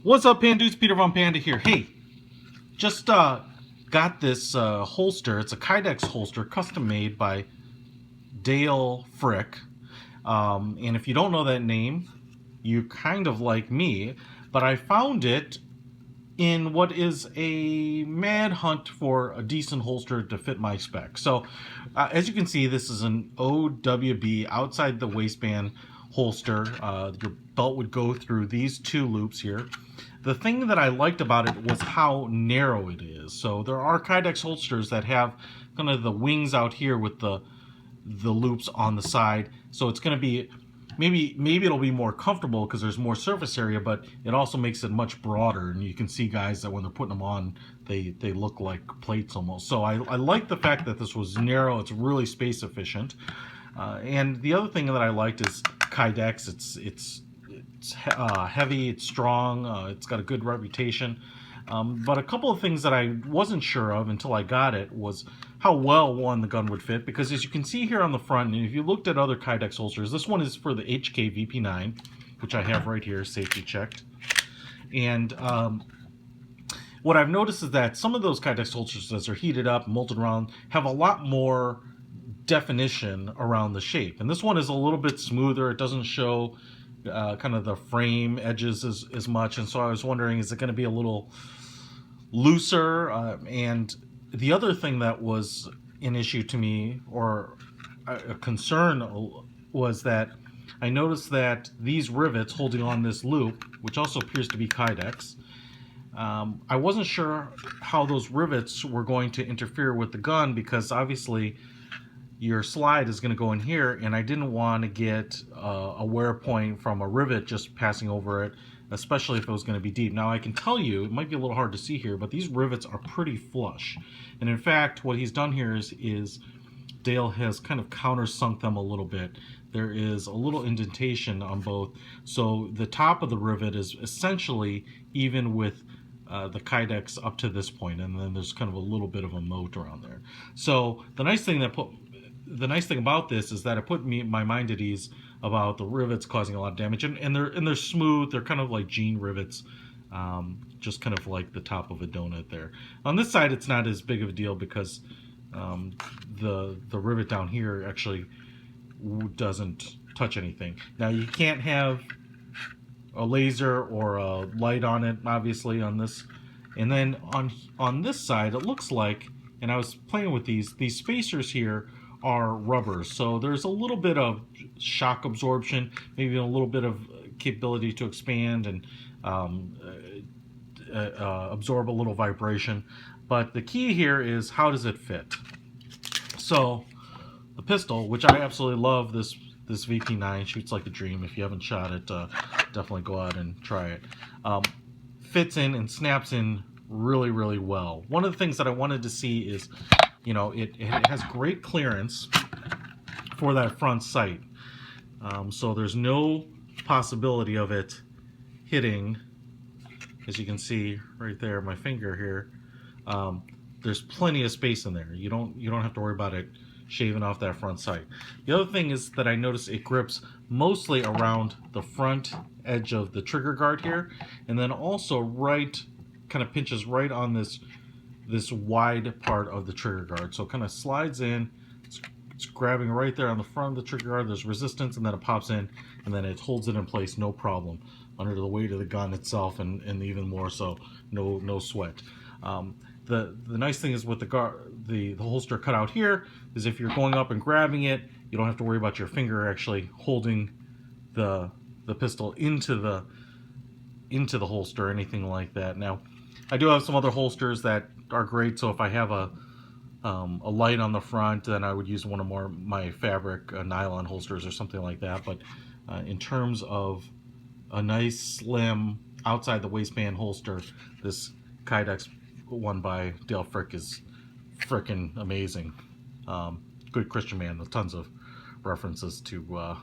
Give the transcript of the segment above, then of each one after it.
What's up, Pandudes? Peter von Panda here. Hey, just got this holster. It's a Kydex holster, custom made by Dale Fricke. And if you don't know that name, you kind of like me. But I found it in what is a mad hunt for a decent holster to fit my spec. So, as you can see, this is an OWB outside the waistband holster. Your belt would go through these two loops here. The thing that I liked about it was how narrow it is. So there are Kydex holsters that have kind of the wings out here with the loops on the side. So it's going to be maybe it'll be more comfortable because there's more surface area, but it also makes it much broader. And you can see guys that when they're putting them on, they look like plates almost. So I like the fact that this was narrow. It's really space efficient. And the other thing that I liked is Kydex. It's heavy, it's strong, it's got a good reputation. But a couple of things that I wasn't sure of until I got it was how well, one, the gun would fit. Because as you can see here on the front, and if you looked at other Kydex holsters, this one is for the HK VP9, which I have right here, safety checked. And what I've noticed is that some of those Kydex holsters, as they're heated up, molten around, have a lot more definition around the shape. And this one is a little bit smoother. It doesn't show kind of the frame edges as much, and so I was wondering, is it going to be a little looser? And the other thing that was an issue to me, or a concern, was that I noticed that these rivets holding on this loop, which also appears to be Kydex, I wasn't sure how those rivets were going to interfere with the gun, because obviously your slide is going to go in here, and I didn't want to get a wear point from a rivet just passing over it, especially if it was going to be deep. Now I can tell you, it might be a little hard to see here, but these rivets are pretty flush. And in fact, what he's done here is Dale has kind of countersunk them a little bit. There is a little indentation on both, so the top of the rivet is essentially even with the Kydex up to this point, and then there's kind of a little bit of a moat around there. So the nice thing about this is that it put my mind at ease about the rivets causing a lot of damage, and they're smooth. They're kind of like jean rivets, just kind of like the top of a donut there. On this side, it's not as big of a deal because the rivet down here actually doesn't touch anything. Now you can't have a laser or a light on it, obviously, on this. And then on this side, it looks like, and I was playing with these spacers here are rubbers, so there's a little bit of shock absorption, maybe a little bit of capability to expand and absorb a little vibration. But the key here is, how does it fit? So the pistol, which I absolutely love, this VP9 shoots like a dream. If you haven't shot it, definitely go out and try it. Fits in and snaps in really, really well. One of the things that I wanted to see is, you know, it has great clearance for that front sight. So there's no possibility of it hitting, as you can see right there, my finger here. There's plenty of space in there. You don't have to worry about it shaving off that front sight. The other thing is that I noticed it grips mostly around the front edge of the trigger guard here, and then also kind of pinches right on this wide part of the trigger guard. So it kind of slides in, it's grabbing right there on the front of the trigger guard. There's resistance, and then it pops in, and then it holds it in place, no problem, under the weight of the gun itself, and even more so, no sweat. The nice thing is with the holster cut out here is if you're going up and grabbing it, you don't have to worry about your finger actually holding the pistol into the holster or anything like that. Now, I do have some other holsters that are great, so if I have a light on the front, then I would use one of my fabric nylon holsters or something like that. But in terms of a nice, slim, outside the waistband holster, this Kydex one by Dale Fricke is frickin' amazing. Good Christian man with tons of references to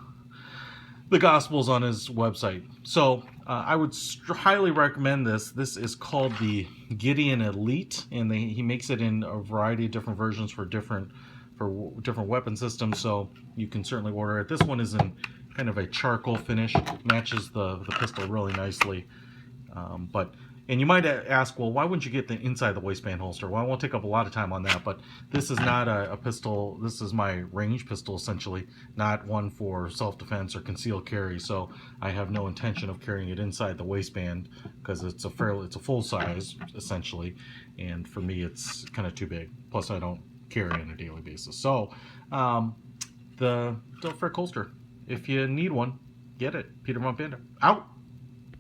the Gospels on his website. So I would highly recommend this. This is called the Gideon Elite, and he makes it in a variety of different versions for different weapon systems, so you can certainly order it. This one is in kind of a charcoal finish, matches the pistol really nicely. And you might ask, well, why wouldn't you get the inside the waistband holster? Well, I won't take up a lot of time on that, but this is not a pistol. This is my range pistol, essentially, not one for self-defense or concealed carry. So I have no intention of carrying it inside the waistband because it's a full size, essentially, and for me, it's kind of too big. Plus, I don't carry on a daily basis. So the Fricke holster, if you need one, get it. Peter von Panda, out.